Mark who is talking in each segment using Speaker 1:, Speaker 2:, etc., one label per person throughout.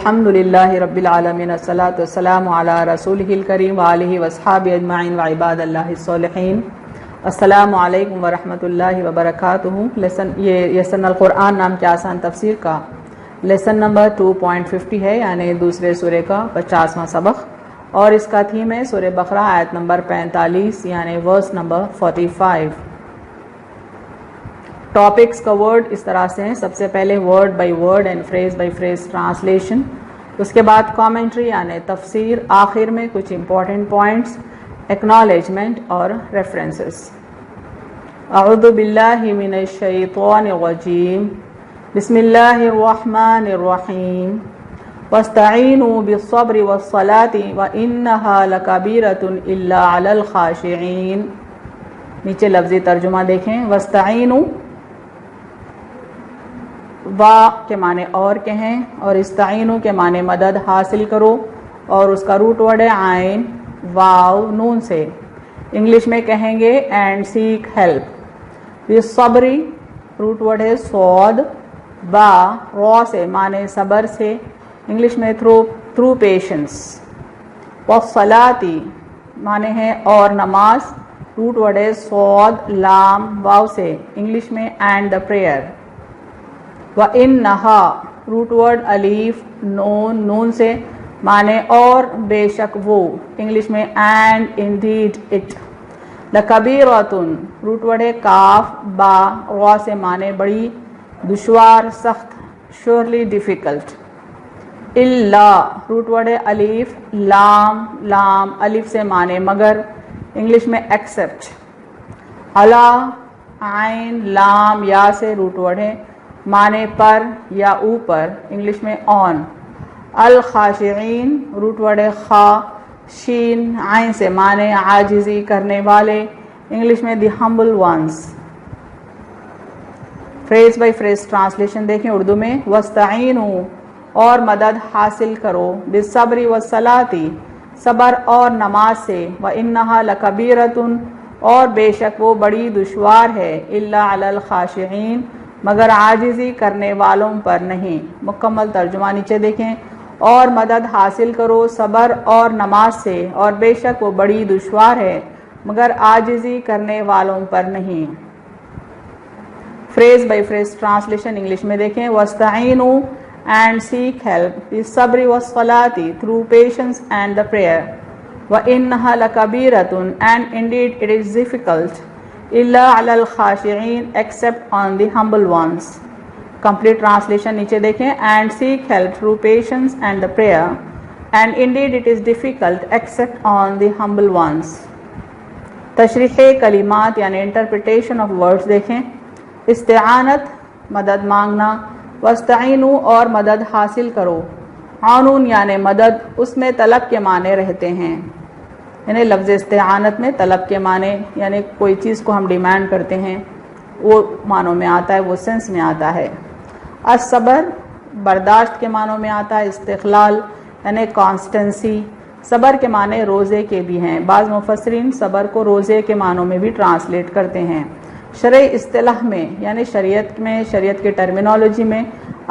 Speaker 1: الحمدللہ رب العالمین الصلاۃ والسلام علی رسولہ الکریم وآلہ واصحابہ اجمعین وعباد اللہ الصالحین۔ السلام علیکم ورحمۃ اللہ وبرکاتہ۔ یہ یسن القرآن نام کے آسان تفسیر کا لیسن نمبر 2.50 ہے، یعنی دوسرے سورے کا 50واں سبق، اور اس کا تھیم ہے سورہ بقرہ آیت نمبر 45 یعنی ورس نمبر 45۔ ٹاپکس کا ورڈ اس طرح سے ہیں، سب سے پہلے word by word and phrase by phrase translation, اس کے بعد کامنٹری یعنی تفسیر، آخر میں کچھ امپورٹنٹ پوائنٹس، ایکنالجمنٹ اور ریفرنسز۔ اعوذ باللہ من الشیطان الرجیم، بسم اللہ الرحمن الرحیم، واستعینوا بالصبر والصلاة وانہا لکبیرۃ الا علی الخاشعین۔ نیچے لفظی ترجمہ دیکھیں، واستعینوا وا کے معنی اور کے ہیں، اور استعینوا کے معنی مدد حاصل کرو، اور اس کا روٹ ورڈ ہے عین واو نون سے۔ انگلش میں کہیں گے اینڈ سیک ہیلپ۔ بالصبری روٹ ورڈ ہے صاد، با را سے معنی صبر سے، انگلش میں تھرو پیشنس۔ والصلاتی معنی ہے اور نماز، روٹ ورڈ ہے صاد لام واو سے، انگلش میں اینڈ دا پریئر۔ وَإِنَّهَا روٹ ورڈ الف نون نون سے، معنی اور بے شک وہ، انگلش میں اینڈ انڈیڈ اٹ۔ لَكَبِيرَةٌ روٹ ورڈ ہے کاف با را سے، معنی بڑی دشوار سخت، شورلی ڈیفیکلٹ۔ الا روٹ ورڈ ہے الف لام لام الف سے، معنی مگر، انگلش میں ایکسپٹ۔ علا عین لام یا سے، روٹ ورڈ ہے معنی پر یا اوپر، انگلش میں آن۔ الخاشعین روٹ ورڈ ہے خا شین عین سے، معنی عاجزی کرنے والے، انگلش میں the humble ones. Phrase by phrase translation دیکھیں اردو میں، واستعینوا اور مدد حاصل کرو، بالصبر والصلاۃ صبر اور نماز سے، وانہا لکبیرۃ اور بے شک وہ بڑی دشوار ہے، الا علی الخاشعین مگر عاجزی کرنے والوں پر نہیں۔ مکمل ترجمہ نیچے دیکھیں، اور مدد حاصل کرو صبر اور نماز سے، اور بے شک وہ بڑی دشوار ہے مگر عاجزی کرنے والوں پر نہیں۔ Phrase by phrase translation English میں دیکھیں، واستعینوا and seek help بالصبر والصلاة through patience and the prayer وَإِنَّهَا لَكَبِيرَةٌ and indeed it is difficult إِلَّا عَلَى الْخَاشِعِينَ except on the humble ones۔ complete translation نیچے دیکھیں، and seek help through patience and the prayer and indeed it is difficult except on the humble ones۔ تشریح کلمات یعنی interpretation of words دیکھیں، استعانت مدد مانگنا، واستعینوا اور مدد حاصل کرو، عونون یعنی مدد اس میں طلب کے معنی رہتے ہیں، یعنی لفظ استعانت میں طلب کے معنی یعنی کوئی چیز کو ہم ڈیمانڈ کرتے ہیں، وہ معنوں میں آتا ہے، وہ سینس میں آتا ہے۔ الصبر برداشت کے معنوں میں آتا ہے، استقلال یعنی کانسٹنسی، صبر کے معنی روزے کے بھی ہیں، بعض مفسرین صبر کو روزے کے معنوں میں بھی ٹرانسلیٹ کرتے ہیں۔ شرعی اصطلاح میں یعنی شریعت میں، شریعت کی ٹرمینالوجی میں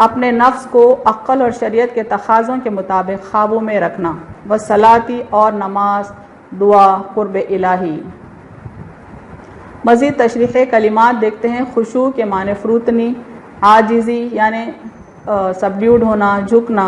Speaker 1: اپنے نفس کو عقل اور شریعت کے تقاضوں کے مطابق قابو میں رکھنا، والصلاۃ اور نماز، دعا، قرب الہی۔ مزید تشریح کلمات دیکھتے ہیں، خشوع کے معنی فروتنی، عاجزی یعنی سبڈیوڈ ہونا، جھکنا،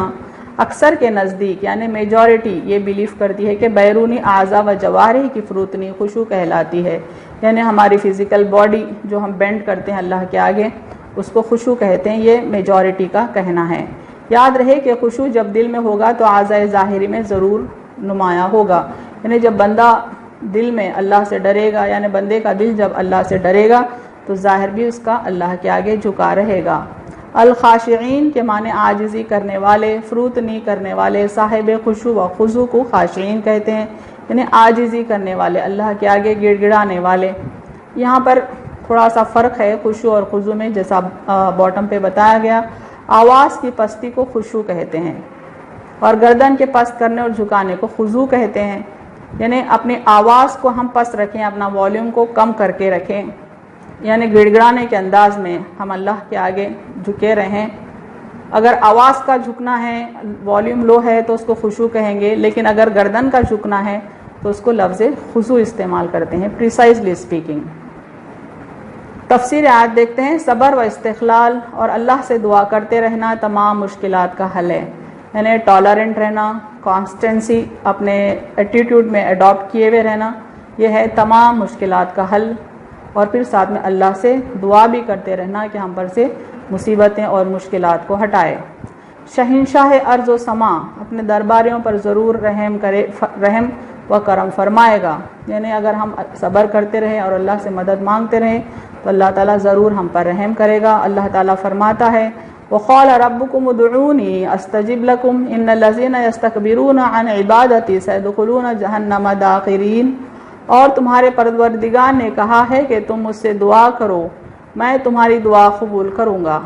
Speaker 1: اکثر کے نزدیک یعنی میجورٹی یہ بیلیف کرتی ہے کہ بیرونی اعضاء و جوارح کی فروتنی خشوع کہلاتی ہے، یعنی ہماری فزیکل باڈی جو ہم بینڈ کرتے ہیں اللہ کے آگے، اس کو خشوع کہتے ہیں، یہ میجورٹی کا کہنا ہے۔ یاد رہے کہ خشوع جب دل میں ہوگا تو اعضاء ظاہری میں ضرور نمایاں ہوگا، یعنی جب بندہ دل میں اللہ سے ڈرے گا، یعنی بندے کا دل جب اللہ سے ڈرے گا تو ظاہر بھی اس کا اللہ کے آگے جھکا رہے گا۔ الخاشعین کے معنی عاجزی کرنے والے، فروتنی کرنے والے، صاحب خشوع و خضوع کو خاشعین کہتے ہیں، یعنی عاجزی کرنے والے، اللہ کے آگے گڑ گڑانے والے۔ یہاں پر تھوڑا سا فرق ہے خشوع اور خضوع میں، جیسا باٹم پہ بتایا گیا، آواز کی پستی کو خشوع کہتے ہیں، اور گردن کے پست کرنے اور جھکانے کو خضوع کہتے ہیں، یعنی اپنی آواز کو ہم پست رکھیں، اپنا والیوم کو کم کر کے رکھیں، یعنی گڑ گڑانے کے انداز میں ہم اللہ کے آگے جھکے رہیں، اگر آواز کا جھکنا ہے، والیوم لو ہے تو اس کو خشوع کہیں گے، لیکن اگر گردن کا جھکنا ہے تو اس کو لفظ خضوع استعمال کرتے ہیں، پریسائزلی اسپیکنگ۔ تفسیر آیت دیکھتے ہیں، صبر و استقلال اور اللہ سے دعا کرتے رہنا تمام مشکلات کا حل ہے، یعنی ٹالرنٹ رہنا، کانسٹنسی اپنے ایٹیٹیوڈ میں اڈاپٹ کیے ہوئے رہنا، یہ ہے تمام مشکلات کا حل۔ اور پھر ساتھ میں اللہ سے دعا بھی کرتے رہنا کہ ہم پر سے مصیبتیں اور مشکلات کو ہٹائے۔ شہنشاہ ارض و سما اپنے درباریوں پر ضرور رحم و کرم فرمائے گا، یعنی اگر ہم صبر کرتے رہیں اور اللہ سے مدد مانگتے رہیں تو اللہ تعالیٰ ضرور ہم پر رحم کرے گا۔ اللہ تعالیٰ فرماتا ہے، وَقَالَ رَبُّكُمُ ادْعُونِي أَسْتَجِبْ لَكُمْ إِنَّ الَّذِينَ يَسْتَكْبِرُونَ عَنْ عِبَادَتِي سَيَدْخُلُونَ جَهَنَّمَ دَاخِرِينَ۔ اور تمہارے پروردگار نے کہا ہے کہ تم مجھ سے دعا کرو، میں تمہاری دعا قبول کروں گا۔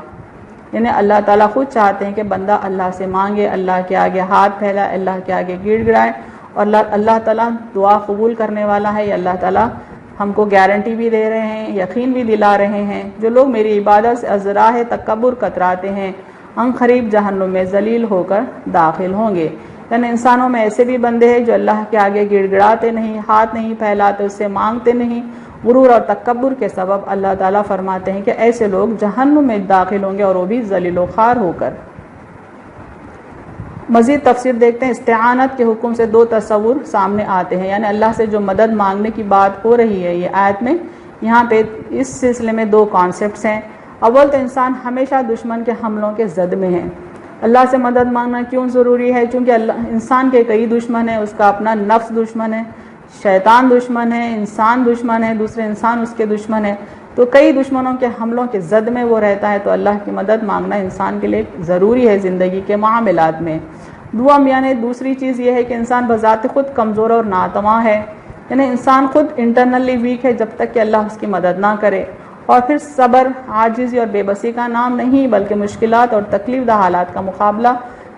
Speaker 1: یعنی اللہ تعالیٰ خود چاہتے ہیں کہ بندہ اللہ سے مانگے، اللہ کے آگے ہاتھ پھیلائے، اللہ کے آگے گڑ گڑائے، اور اللہ تعالیٰ دعا قبول کرنے والا ہے۔ یہ اللہ تعالیٰ ہم کو گارنٹی بھی دے رہے ہیں، یقین بھی دلا رہے ہیں، جو لوگ میری عبادت سے ازراہ تکبر کتراتے ہیں ان قریب جہنم میں ذلیل ہو کر داخل ہوں گے۔ یعنی انسانوں میں ایسے بھی بندے ہیں جو اللہ کے آگے گڑ گڑاتے نہیں، ہاتھ نہیں پھیلاتے، اس سے مانگتے نہیں، غرور اور تکبر کے سبب اللہ تعالیٰ فرماتے ہیں کہ ایسے لوگ جہنم میں داخل ہوں گے، اور وہ بھی ذلیل و خوار ہو کر۔ مزید تفسیر دیکھتے ہیں، استعانت کے حکم سے دو تصور سامنے آتے ہیں، یعنی اللہ سے جو مدد مانگنے کی بات ہو رہی ہے یہ آیت میں، یہاں پہ اس سلسلے میں دو کانسیپٹس ہیں۔ اول تو انسان ہمیشہ دشمن کے حملوں کے زد میں ہے۔ اللہ سے مدد مانگنا کیوں ضروری ہے؟ چونکہ انسان کے کئی دشمن ہیں، اس کا اپنا نفس دشمن ہے، شیطان دشمن ہے، انسان دشمن ہے، دوسرے انسان اس کے دشمن ہے، تو کئی دشمنوں کے حملوں کے زد میں وہ رہتا ہے، تو اللہ کی مدد مانگنا انسان کے لیے ضروری ہے زندگی کے معاملات میں۔ یعنی دوسری چیز یہ ہے کہ انسان بذات خود کمزور اور ناتواں ہے، یعنی انسان خود انٹرنلی ویک ہے جب تک کہ اللہ اس کی مدد نہ کرے۔ اور پھر صبر عاجزی اور بے بسی کا نام نہیں، بلکہ مشکلات اور تکلیف دہ حالات کا مقابلہ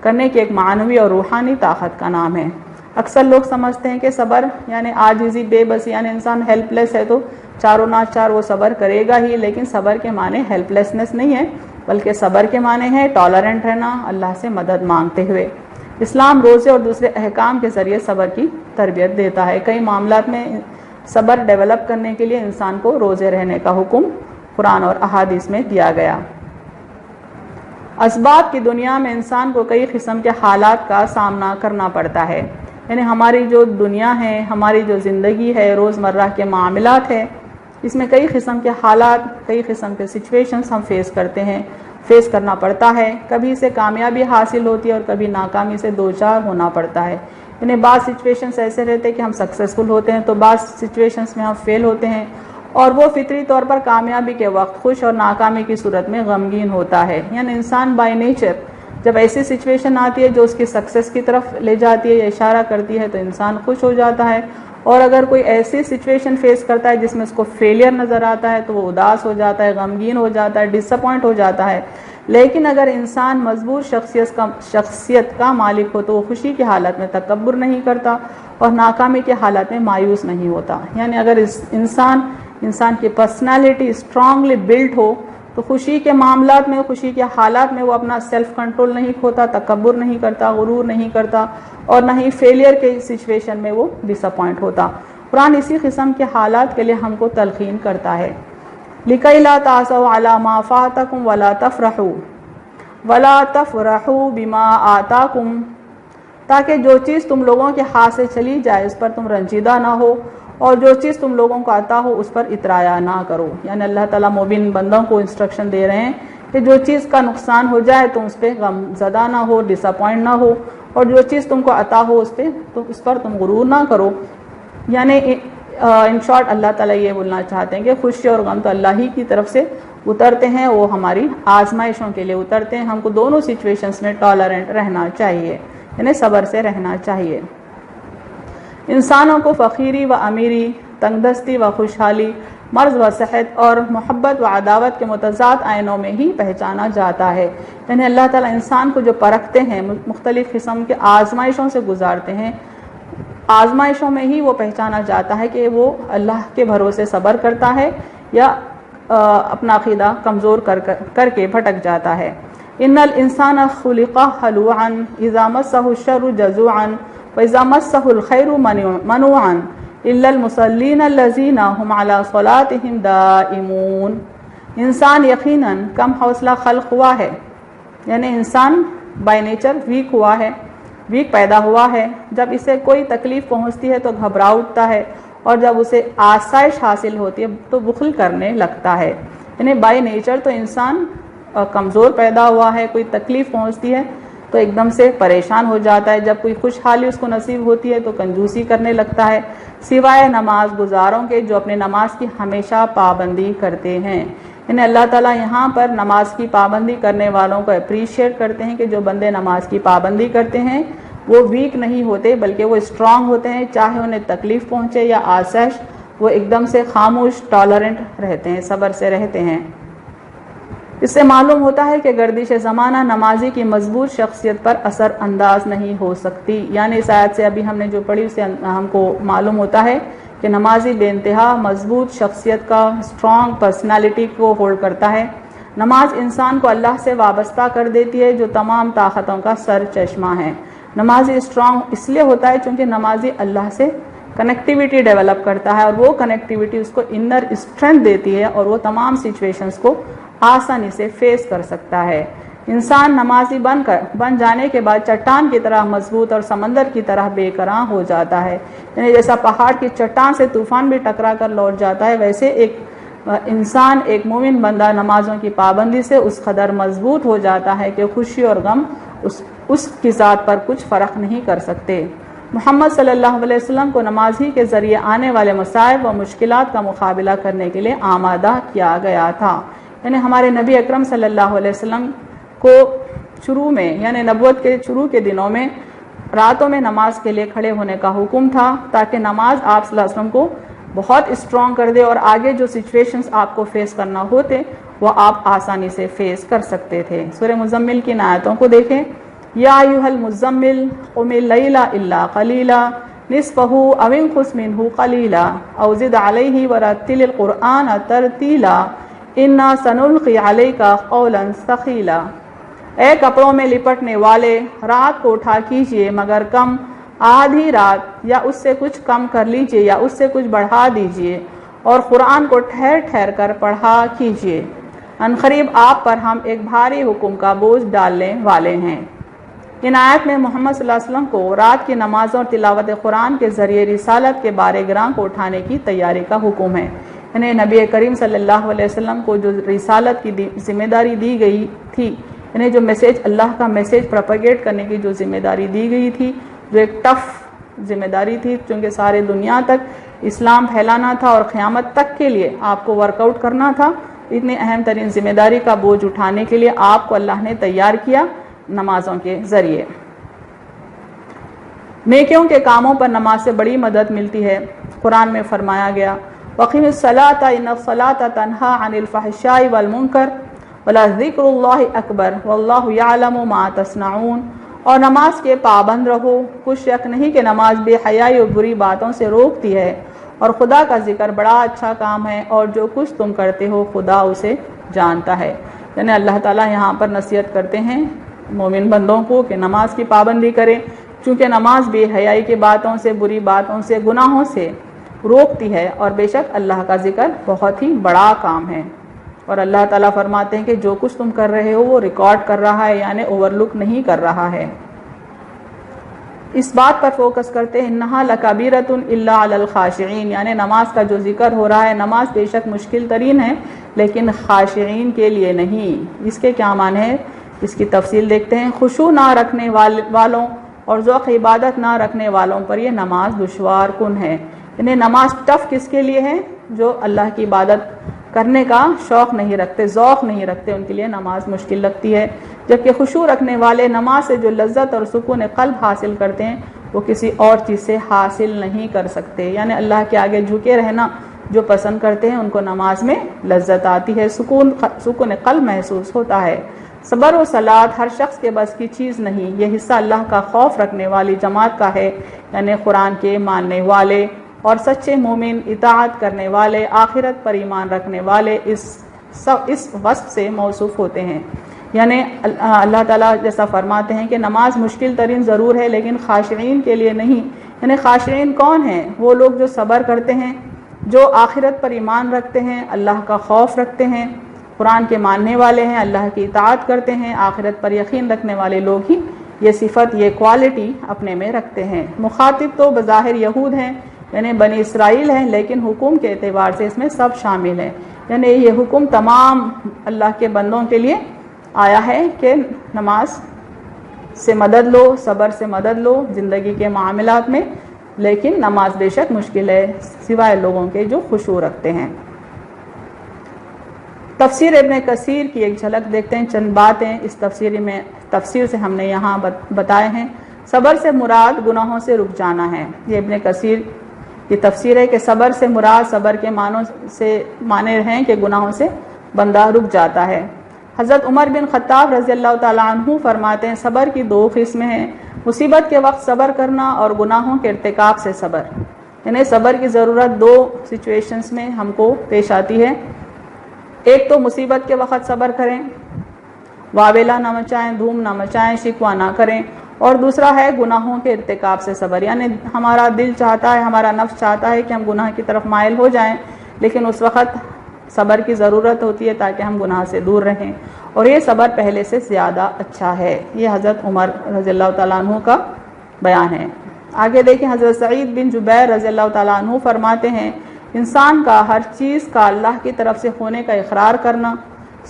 Speaker 1: کرنے کی ایک معنوی اور روحانی طاقت کا نام ہے۔ اکثر لوگ سمجھتے ہیں کہ صبر یعنی عاجزی، بے بسی، یعنی انسان ہیلپ لیس ہے تو چاروں ناچار وہ صبر کرے گا ہی، لیکن صبر کے معنی ہیلپ لیسنس نہیں ہے، بلکہ صبر کے معنی ہے ٹالرنٹ رہنا، اللہ سے مدد مانگتے ہوئے۔ اسلام روزے اور دوسرے احکام کے ذریعے صبر کی تربیت دیتا ہے۔ کئی معاملات میں صبر ڈیولپ کرنے کے لیے انسان کو روزے رہنے کا حکم قرآن اور احادیث میں دیا گیا۔ اسباب کی دنیا میں انسان کو کئی قسم کے حالات کا سامنا کرنا پڑتا ہے، یعنی ہماری جو دنیا ہے، ہماری جو زندگی ہے، روزمرہ کے معاملات ہے، اس میں کئی قسم کے حالات، کئی قسم کے سچویشنز ہم فیس کرنا پڑتا ہے۔ کبھی سے کامیابی حاصل ہوتی ہے اور کبھی ناکامی سے دوچار ہونا پڑتا ہے، یعنی بعض سچویشنز ایسے رہتے ہیں کہ ہم سکسیسفل ہوتے ہیں تو بعض سچویشنز میں ہم فیل ہوتے ہیں، اور وہ فطری طور پر کامیابی کے وقت خوش اور ناکامی کی صورت میں غمگین ہوتا ہے۔ یعنی انسان بائی نیچر جب ایسی سچویشن آتی ہے جو اس کی سکسیس کی طرف لے جاتی ہے یا اشارہ کرتی ہے تو انسان خوش ہو جاتا ہے، اور اگر کوئی ایسی سچویشن فیس کرتا ہے جس میں اس کو فیلئر نظر آتا ہے تو وہ اداس ہو جاتا ہے، غمگین ہو جاتا ہے، ڈس اپوائنٹ ہو جاتا ہے۔ لیکن اگر انسان مضبوط شخصیت کا مالک ہو تو وہ خوشی کی حالت میں تکبر نہیں کرتا اور ناکامی کے حالت میں مایوس نہیں ہوتا۔ یعنی اگر انسان کی پرسنالٹی اسٹرانگلی بلڈ ہو تو خوشی کے معاملات میں، خوشی کے حالات میں وہ اپنا سیلف کنٹرول نہیں کھوتا، تکبر نہیں کرتا، غرور نہیں کرتا، اور نہ ہی فیلئر کے سچویشن میں وہ ڈس اپوائنٹ ہوتا۔ قرآن اسی قسم کے حالات کے لیے ہم کو تلقین کرتا ہے، لِكَيْ لَا تَعْسَوْا عَلَى مَا فَاتَكُمْ وَلَا تَفْرَحُوا بِمَا آتَاكُمْ، تاکہ جو چیز تم لوگوں کے ہاتھ سے چلی جائے اس پر تم رنجیدہ نہ ہو، اور جو چیز تم لوگوں کو عطا ہو اس پر اترایا نہ کرو۔ یعنی اللہ تعالیٰ مومن بندوں کو انسٹرکشن دے رہے ہیں کہ جو چیز کا نقصان ہو جائے تم اس پہ غم زدہ نہ ہو، ڈس اپوائنٹ نہ ہو، اور جو چیز تم کو عطا ہو اس پر تم غرور نہ کرو۔ یعنی ان شارٹ اللہ تعالیٰ یہ بولنا چاہتے ہیں کہ خوشی اور غم تو اللہ ہی کی طرف سے اترتے ہیں، وہ ہماری آزمائشوں کے لیے اترتے ہیں۔ ہم کو دونوں سچویشنز میں ٹالرنٹ رہنا چاہیے، یعنی صبر سے رہنا چاہیے۔ انسانوں کو فقیری و امیری، تنگ دستی و خوشحالی، مرض و صحت اور محبت و عداوت کے متضاد آئینوں میں ہی پہچانا جاتا ہے۔ یعنی اللہ تعالیٰ انسان کو جو پرکھتے ہیں، مختلف قسم کے آزمائشوں سے گزارتے ہیں، آزمائشوں میں ہی وہ پہچانا جاتا ہے کہ وہ اللہ کے بھروسے صبر کرتا ہے یا اپنا عقیدہ کمزور کر کے بھٹک جاتا ہے۔ ان الانسان خلق ہلوعا اذا مسہ الشر جزوعا واذا مسہ الخیر منوعا الا المصلین الذین هم علی صلاتهم دائمون. انسان یقیناً کم حوصلہ خلق ہوا ہے، یعنی انسان بائی نیچر ویک ہوا ہے، ویک پیدا ہوا ہے. جب اسے کوئی تکلیف پہنچتی ہے تو گھبرا اٹھتا ہے، اور جب اسے آسائش حاصل ہوتی ہے تو بخل کرنے لگتا ہے. یعنی بائی نیچر تو انسان کمزور پیدا ہوا ہے، کوئی تکلیف پہنچتی ہے تو ایک دم سے پریشان ہو جاتا ہے، جب کوئی خوشحالی اس کو نصیب ہوتی ہے تو کنجوسی کرنے لگتا ہے، سوائے نماز گزاروں کے جو اپنے نماز کی ہمیشہ پابندی کرتے ہیں. یعنی اللہ تعالیٰ یہاں پر نماز کی پابندی کرنے والوں کو اپریشیٹ کرتے ہیں کہ جو بندے نماز کی پابندی کرتے ہیں وہ ویک نہیں ہوتے بلکہ وہ اسٹرانگ ہوتے ہیں، چاہے انہیں تکلیف پہنچے یا آسائش، وہ ایک دم سے خاموش ٹالرنٹ رہتے ہیں، صبر سے رہتے ہیں. اس سے معلوم ہوتا ہے کہ گردش زمانہ نمازی کی مضبوط شخصیت پر اثر انداز نہیں ہو سکتی. یعنی اس آیت سے ابھی ہم نے جو پڑھی اس سے ہم کو معلوم ہوتا ہے کہ نمازی بے انتہا مضبوط شخصیت کا، اسٹرانگ پرسنالٹی کو ہولڈ کرتا ہے. نماز انسان کو اللہ سے وابستہ کر دیتی ہے جو تمام طاقتوں کا سر چشمہ ہے. نمازی اسٹرانگ اس لیے ہوتا ہے چونکہ نمازی اللہ سے کنیکٹیویٹی ڈیولپ کرتا ہے، اور وہ کنیکٹیویٹی اس کو انر اسٹرینتھ دیتی ہے اور وہ تمام سچویشنز کو آسانی سے فیس کر سکتا ہے. انسان نمازی بن جانے کے بعد چٹان کی طرح مضبوط اور سمندر کی طرح بے قرار ہو جاتا ہے. یعنی جیسا پہاڑ کی چٹان سے طوفان بھی ٹکرا کر لوٹ جاتا ہے، ویسے ایک انسان، ایک مومن بندہ نمازوں کی پابندی سے اس قدر مضبوط ہو جاتا ہے کہ خوشی اور غم اس کی ذات پر کچھ فرق نہیں کر سکتے. محمد صلی اللہ علیہ وسلم کو نماز ہی کے ذریعے آنے والے مصائب و مشکلات کا مقابلہ کرنے کے لیے آمادہ کیا گیا تھا. یعنی ہمارے نبی اکرم صلی اللہ علیہ وسلم کو شروع میں، یعنی نبوت کے شروع کے دنوں میں راتوں میں نماز کے لیے کھڑے ہونے کا حکم تھا، تاکہ نماز آپ صلی اللہ علیہ وسلم کو بہت اسٹرانگ کر دے اور آگے جو سچویشنز آپ کو فیس کرنا ہوتے وہ آپ آسانی سے فیس کر سکتے تھے. سورہ مزمل کی آیتوں کو دیکھیں. یا ایھا المزمل قم اللیل الا قلیلا نصفہ او انقص منہ قلیلا او زد علیہ ورتل القرآن ترتیلا انا سنلقی علیک قولا ثقیلا. اے کپڑوں میں لپٹنے والے، رات کو اٹھا کیجئے مگر کم، آدھی رات یا اس سے کچھ کم کر لیجئے یا اس سے کچھ بڑھا دیجئے، اور قرآن کو ٹھہر ٹھہر کر پڑھا کیجئے، عنقریب آپ پر ہم ایک بھاری حکم کا بوجھ ڈالنے والے ہیں. ان آیت میں محمد صلی اللہ علیہ وسلم کو رات کی نمازوں اور تلاوت قرآن کے ذریعے رسالت کے بارے گراں کو اٹھانے کی تیاری کا حکم ہے. یعنی نبی کریم صلی اللہ علیہ وسلم کو جو رسالت کی ذمہ داری دی گئی تھی، یعنی جو میسیج، اللہ کا میسیج پروپیگیٹ کرنے کی جو ذمہ داری دی گئی تھی، جو ایک ٹف ذمہ داری تھی، چونکہ سارے دنیا تک اسلام پھیلانا تھا اور قیامت تک کے لیے آپ کو ورک آؤٹ کرنا تھا. اتنی اہم ترین ذمہ داری کا بوجھ اٹھانے کے لیے آپ کو اللہ نے تیار کیا نمازوں کے ذریعے. نیکیوں کے کاموں پر نماز سے بڑی مدد ملتی ہے. قرآن میں فرمایا گیا وَأَقِمِ الصَّلَاةَ إِنَّ الصَّلَاةَ تَنْهَىٰ عَنِ الْفَحْشَاءِ وَالْمُنكَرِ وَلَذِكْرُ اللَّهِ أَكْبَرُ وَاللَّهُ يَعْلَمُ مَا تَصْنَعُونَ. اور نماز کے پابند رہو، کچھ شک نہیں کہ نماز بے حیائی اور بری باتوں سے روکتی ہے، اور خدا کا ذکر بڑا اچھا کام ہے، اور جو کچھ تم کرتے ہو خدا اسے جانتا ہے. یعنی اللہ تعالیٰ یہاں پر نصیحت کرتے ہیں مومن بندوں کو کہ نماز کی پابندی کریں، چونکہ نماز بے حیائی کی باتوں سے، بری باتوں سے، گناہوں سے روکتی ہے، اور بے شک اللہ کا ذکر بہت ہی بڑا کام ہے. اور اللہ تعالیٰ فرماتے ہیں کہ جو کچھ تم کر رہے ہو وہ ریکارڈ کر رہا ہے، یعنی اوور لک نہیں کر رہا ہے. اس بات پر فوکس کرتے ہیں انہا لکبیرۃ الا علی الخاشعین، یعنی نماز کا جو ذکر ہو رہا ہے، نماز بے شک مشکل ترین ہے لیکن خاشعین کے لیے نہیں. اس کے کیا معنی ہے، اس کی تفصیل دیکھتے ہیں. خشوع نہ رکھنے والوں اور ذوق عبادت نہ رکھنے والوں پر یہ نماز دشوار کن ہے. یعنی نماز ٹف کس کے لیے ہے؟ جو اللہ کی عبادت کرنے کا شوق نہیں رکھتے، ذوق نہیں رکھتے، ان کے لیے نماز مشکل لگتی ہے. جبکہ خشوع رکھنے والے نماز سے جو لذت اور سکون قلب حاصل کرتے ہیں وہ کسی اور چیز سے حاصل نہیں کر سکتے. یعنی اللہ کے آگے جھکے رہنا جو پسند کرتے ہیں ان کو نماز میں لذت آتی ہے، سکون قلب محسوس ہوتا ہے. صبر و صلات ہر شخص کے بس کی چیز نہیں، یہ حصہ اللہ کا خوف رکھنے والی جماعت کا ہے، یعنی قرآن کے ماننے والے اور سچے مومن، اطاعت کرنے والے، آخرت پر ایمان رکھنے والے اس وصف سے موصوف ہوتے ہیں. یعنی اللہ تعالیٰ جیسا فرماتے ہیں کہ نماز مشکل ترین ضرور ہے لیکن خاشعین کے لیے نہیں. یعنی خاشعین کون ہیں؟ وہ لوگ جو صبر کرتے ہیں، جو آخرت پر ایمان رکھتے ہیں، اللہ کا خوف رکھتے ہیں، قرآن کے ماننے والے ہیں، اللہ کی اطاعت کرتے ہیں، آخرت پر یقین رکھنے والے لوگ ہی یہ صفت، یہ کوالٹی اپنے میں رکھتے ہیں. مخاطب تو بظاہر یہود ہیں، یعنی بنی اسرائیل ہیں، لیکن حکم کے اعتبار سے اس میں سب شامل ہیں. یعنی یہ حکم تمام اللہ کے بندوں کے لیے آیا ہے کہ نماز سے مدد لو، صبر سے مدد لو زندگی کے معاملات میں، لیکن نماز بے شک مشکل ہے سوائے لوگوں کے جو خشوع رکھتے ہیں. تفسیر ابن کثیر کی ایک جھلک دیکھتے ہیں، چند باتیں اس تفسیر سے ہم نے یہاں بتائے ہیں. صبر سے مراد گناہوں سے رک جانا ہے. یہ ابن کثیر کی تفسیر ہے کہ صبر سے مراد صبر کے معنی ہیں کہ گناہوں سے بندہ رک جاتا ہے. حضرت عمر بن خطاب رضی اللہ تعالیٰ عنہ فرماتے ہیں صبر کی 2 قسمیں ہیں، مصیبت کے وقت صبر کرنا اور گناہوں کے ارتکاب سے صبر. یعنی صبر کی ضرورت 2 سچویشنز میں ہم کو پیش آتی ہے. ایک تو مصیبت کے وقت صبر کریں، واویلا نہ مچائیں، دھوم نہ مچائیں، شکوہ نہ کریں. اور دوسرا ہے گناہوں کے ارتکاب سے صبر، یعنی ہمارا دل چاہتا ہے، ہمارا نفس چاہتا ہے کہ ہم گناہ کی طرف مائل ہو جائیں، لیکن اس وقت صبر کی ضرورت ہوتی ہے تاکہ ہم گناہ سے دور رہیں، اور یہ صبر پہلے سے زیادہ اچھا ہے. یہ حضرت عمر رضی اللہ تعالیٰ عنہ کا بیان ہے. آگے دیکھیں، حضرت سعید بن جبیر رضی اللہ تعالیٰ عنہ فرماتے ہیں انسان کا ہر چیز کا اللہ کی طرف سے ہونے کا اقرار کرنا،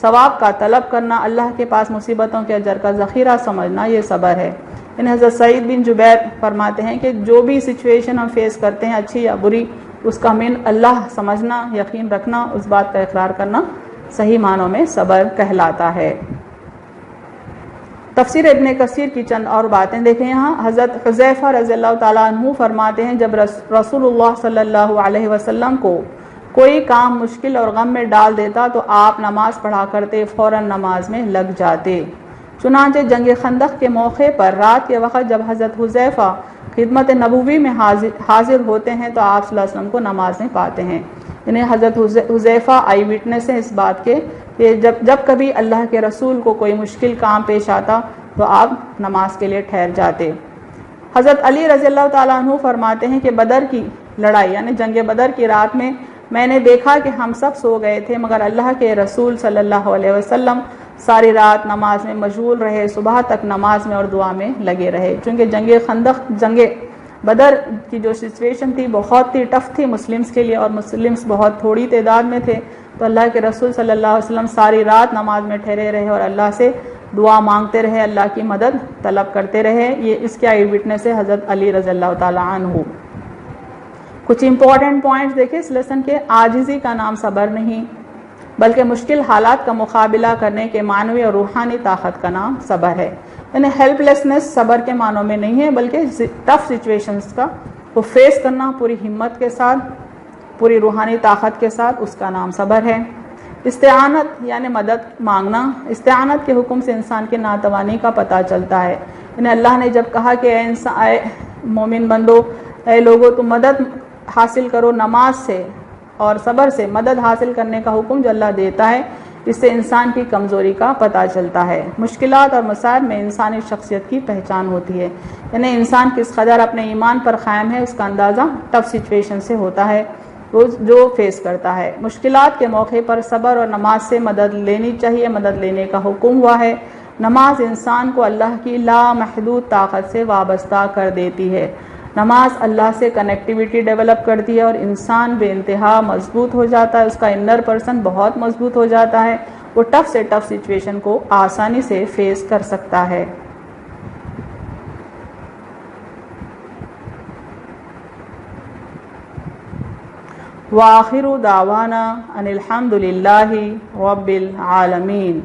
Speaker 1: ثواب کا طلب کرنا، اللہ کے پاس مصیبتوں کے اجر کا ذخیرہ سمجھنا، یہ صبر ہے. یعنی حضرت سعید بن جبیر فرماتے ہیں کہ جو بھی سچویشن ہم فیس کرتے ہیں اچھی یا بری، اس کا من اللہ سمجھنا، یقین رکھنا، اس بات کا اقرار کرنا صحیح معنوں میں صبر کہلاتا ہے. تفسیر ابن کثیر کی چند اور باتیں دیکھیں یہاں. حضرت حذیفہ رضی اللہ تعالیٰ عنہ فرماتے ہیں جب رسول اللہ صلی اللہ علیہ وسلم کو کوئی کام مشکل اور غم میں ڈال دیتا تو آپ نماز پڑھا کرتے، فوراً نماز میں لگ جاتے. چنانچہ جنگ خندق کے موقع پر رات کے وقت جب حضرت حذیفہ خدمت نبوی میں حاضر ہوتے ہیں تو آپ صلی اللہ علیہ وسلم کو نماز میں پاتے ہیں. یعنی حضرت حذیفہ آئی وٹنس ہیں اس بات کے کہ جب کبھی اللہ کے رسول کو کوئی مشکل کام پیش آتا تو آپ نماز کے لیے ٹھہر جاتے. حضرت علی رضی اللہ تعالیٰ عنہ فرماتے ہیں کہ بدر کی لڑائی یعنی جنگ بدر کی رات میں نے دیکھا کہ ہم سب سو گئے تھے مگر اللہ کے رسول صلی اللہ علیہ وسلم ساری رات نماز میں مشغول رہے، صبح تک نماز میں اور دعا میں لگے رہے. چونکہ جنگ بدر کی جو سچویشن تھی بہت ہی ٹف تھی مسلمز کے لیے، اور مسلمز بہت تھوڑی تعداد میں تھے، تو اللہ کے رسول صلی اللہ علیہ وسلم ساری رات نماز میں ٹھہرے رہے اور اللہ سے دعا مانگتے رہے، اللہ کی مدد طلب کرتے رہے. یہ اس کے آئی وٹنس ہے حضرت علی رضی اللہ تعالیٰ عنہ. کچھ امپورٹنٹ پوائنٹس دیکھیں اس لیسن کے. عاجزی کا نام صبر نہیں، بلکہ مشکل حالات کا مقابلہ کرنے کے معنوی اور روحانی طاقت کا نام صبر ہے. یعنی ہیلپ لیسنس صبر کے معنوں میں نہیں ہے، بلکہ ٹف سچویشنز کا وہ فیس کرنا پوری ہمت کے ساتھ، پوری روحانی طاقت کے ساتھ، اس کا نام صبر ہے. استعانت یعنی مدد مانگنا. استعانت کے حکم سے انسان کی ناتوانی کا پتہ چلتا ہے. یعنی اللہ نے جب کہا کہ اے مومن بندو، اے لوگو تم مدد حاصل کرو نماز سے اور صبر سے، مدد حاصل کرنے کا حکم جو اللہ دیتا ہے اس سے انسان کی کمزوری کا پتہ چلتا ہے. مشکلات اور مصائب میں انسانی شخصیت کی پہچان ہوتی ہے. یعنی انسان کس قدر اپنے ایمان پر قائم ہے اس کا اندازہ ٹف سچویشن سے ہوتا ہے جو فیس کرتا ہے. مشکلات کے موقع پر صبر اور نماز سے مدد لینی چاہیے، مدد لینے کا حکم ہوا ہے. نماز انسان کو اللہ کی لامحدود طاقت سے وابستہ کر دیتی ہے. نماز اللہ سے کنیکٹیویٹی ڈیولپ کرتی ہے اور انسان بے انتہا مضبوط ہو جاتا ہے، اس کا انر پرسن بہت مضبوط ہو جاتا ہے، وہ ٹف سے ٹف سچویشن کو آسانی سے فیس کر سکتا ہے. وآخر دعوانا ان الحمد للہ رب العالمین.